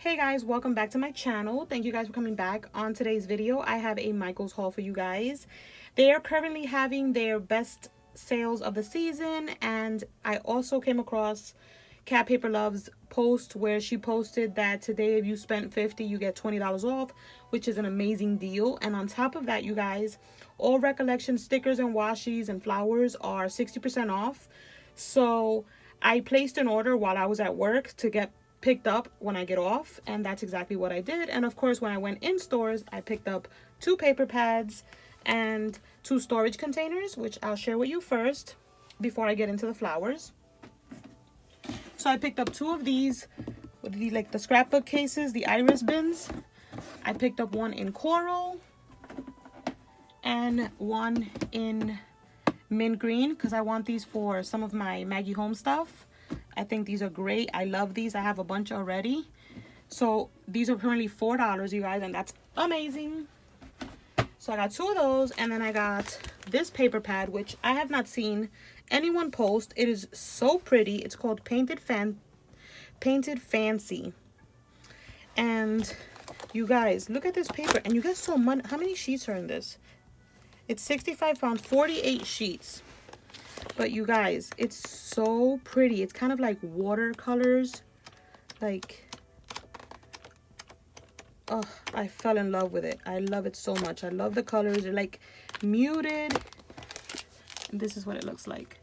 Hey guys, welcome back to my channel. Thank you guys for coming back. On today's video, I have a Michaels haul for you guys. They are currently having their best sales of the season, and I also came across Cat Paper Love's post where she posted that today if you spent $50 you get $20 off, which is an amazing deal. And on top of that, you guys, all Recollection stickers and washies and flowers are 60% off. So I placed an order while I was at work to get picked up when I get off, and that's exactly what I did. And of course, when I went in stores, I picked up 2 paper pads and 2 storage containers, which I'll share with you first before I get into the flowers. So I picked up 2 of these with the scrapbook cases, the iris bins. I picked up one in coral and one in mint green because I want these for some of my Maggie Home stuff. I think these are great. I love these. I have a bunch already. So these are currently $4, you guys, and that's amazing. So I got 2 of those, and then I got this paper pad, which I have not seen anyone post. It is so pretty. It's called Painted Fancy. And you guys, look at this paper, and you get so much. How many sheets are in this? It's 65 pounds, 48 sheets. But you guys, it's so pretty. It's kind of like watercolors. Like, oh, I fell in love with it. I love it so much. I love the colors. They're like muted. And this is what it looks like.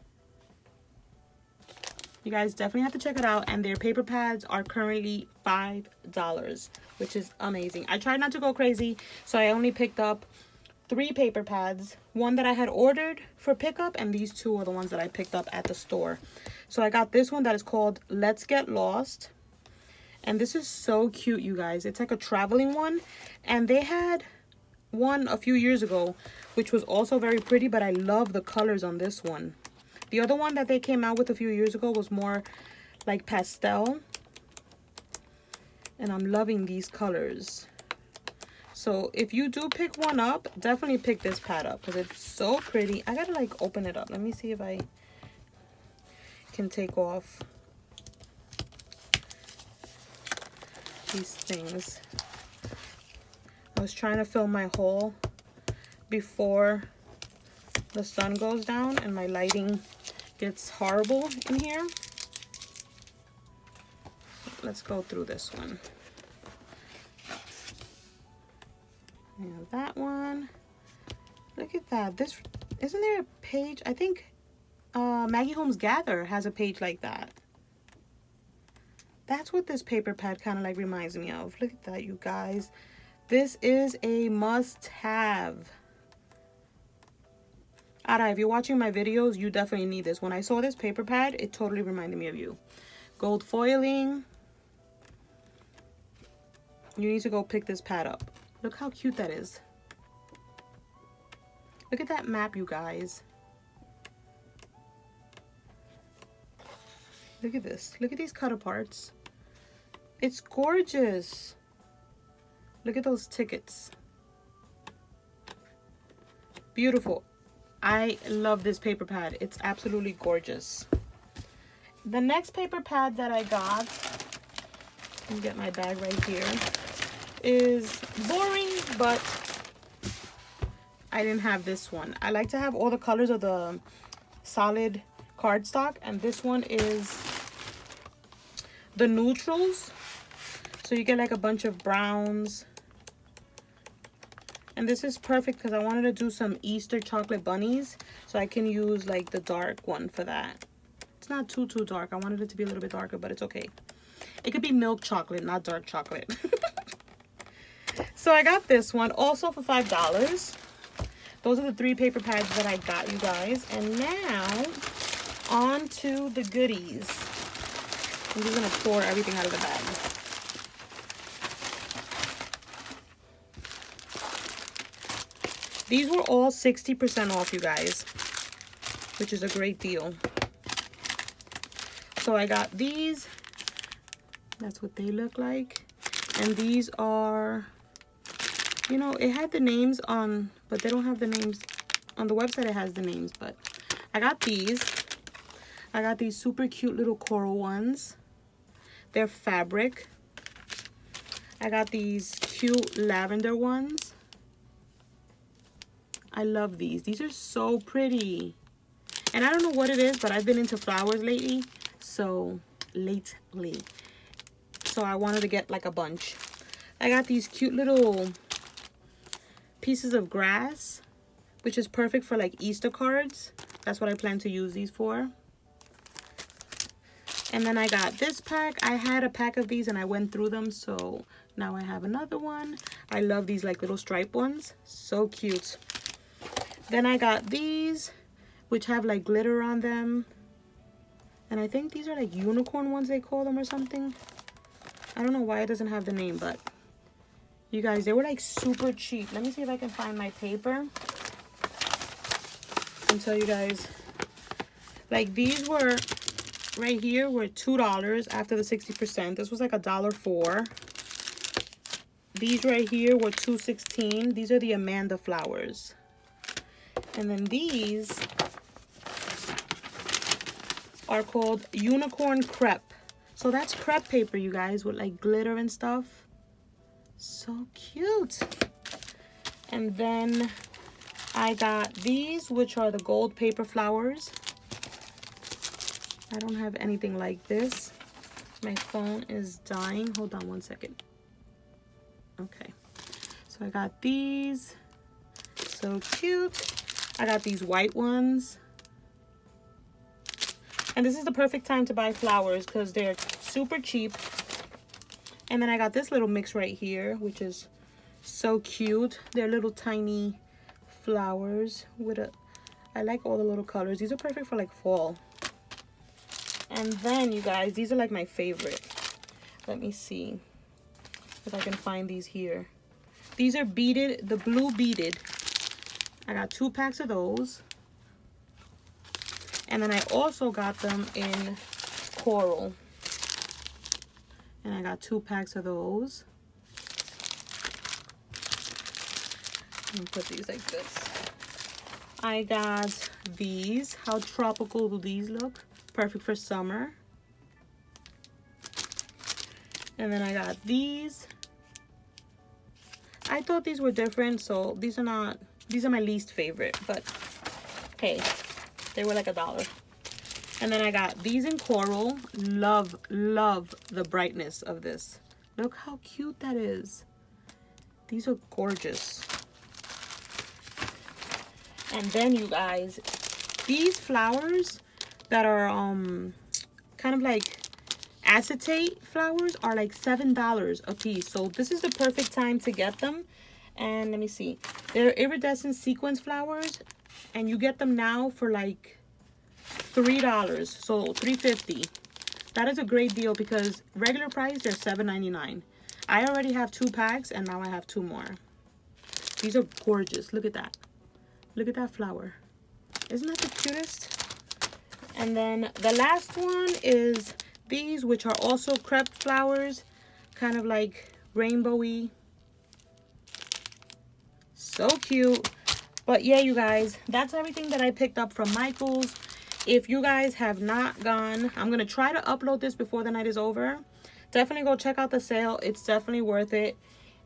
You guys definitely have to check it out. And their paper pads are currently $5, which is amazing. I tried not to go crazy, so I only picked up 3 paper pads, one that I had ordered for pickup, and these 2 are the ones that I picked up at the store. So I got this one that is called Let's Get Lost, and this is so cute, you guys. It's like a traveling one, and they had one a few years ago which was also very pretty, but I love the colors on this one. The other one that they came out with a few years ago was more like pastel, and I'm loving these colors. So if you do pick one up, definitely pick this pad up because it's so pretty. I gotta like open it up. Let me see if I can take off these things. I was trying to film my haul before the sun goes down and my lighting gets horrible in here. Let's go through this one. And that one, look at that. This, isn't there a page? I think Maggie Home's Gather has a page like that. That's what this paper pad kind of like reminds me of. Look at that, you guys. This is a must-have. Ara, if you're watching my videos, you definitely need this. When I saw this paper pad, it totally reminded me of you. Gold foiling. You need to go pick this pad up. Look how cute that is. Look at that map, you guys. Look at this. Look at these cut aparts. It's gorgeous. Look at those tickets. Beautiful. I love this paper pad. It's absolutely gorgeous. The next paper pad that I got, let me get my bag right here, is boring, but I didn't have this one. I like to have all the colors of the solid cardstock, and this one is the neutrals. So you get like a bunch of browns, and this is perfect because I wanted to do some Easter chocolate bunnies, so I can use like the dark one for that. It's not too dark. I wanted it to be a little bit darker, but it's okay. It could be milk chocolate, not dark chocolate. So I got this one also for $5. Those are the 3 paper pads that I got, you guys. And now on to the goodies. I'm just gonna pour everything out of the bag. These were all 60% off, you guys, which is a great deal. So I got these. That's what they look like. And these are, you know, it had the names on, but they don't have the names on the website. It has the names, but I got these. I got these super cute little coral ones. They're fabric. I got these cute lavender ones. I love these. These are so pretty. And I don't know what it is, but I've been into flowers lately. So I wanted to get like a bunch. I got these cute little pieces of grass, which is perfect for like Easter cards. That's what I plan to use these for. And then I got this pack. I had a pack of these and I went through them, so now I have another one. I love these like little stripe ones. So cute. Then I got these, which have like glitter on them. And I think these are like unicorn ones, they call them, or something. I don't know why it doesn't have the name, but you guys, they were like super cheap. Let me see if I can find my paper and tell you guys. Like, these were right here were $2 after the 60%. This was like $1.04. These right here were $2.16. These are the Amanda flowers. And then these are called unicorn crepe. So that's crepe paper, you guys, with like glitter and stuff. So cute. And then I got these, which are the gold paper flowers. I don't have anything like this. My phone is dying. Hold on one second. Okay. So I got these. So cute. I got these white ones. And this is the perfect time to buy flowers because they're super cheap. And then I got this little mix right here, which is so cute. They're little tiny flowers with a... I like all the little colors. These are perfect for like fall. And then, you guys, these are like my favorite. Let me see if I can find these here. These are beaded, the blue beaded. I got 2 packs of those. And then I also got them in coral. And I got 2 packs of those. Let me put these like this. I got these. How tropical do these look? Perfect for summer. And then I got these. I thought these were different, so these are not, these are my least favorite, but hey, they were like $1. And then I got these in coral. Love the brightness of this. Look how cute that is. These are gorgeous. And then, you guys, these flowers that are kind of like acetate flowers are like $7 a piece. So this is the perfect time to get them. And let me see. They're iridescent sequence flowers, and you get them now for like $3, so $3.50. That is a great deal because regular price they're $7.99. I already have 2 packs and now I have 2 more. These are gorgeous. Look at that. Look at that flower. Isn't that the cutest? And then the last one is these, which are also crepe flowers, kind of like rainbowy. So cute. But yeah, you guys, that's everything that I picked up from Michael's. If you guys have not gone, I'm going to try to upload this before the night is over. Definitely go check out the sale. It's definitely worth it.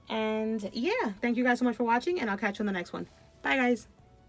And yeah, thank you guys so much for watching, and I'll catch you on the next one. Bye, guys.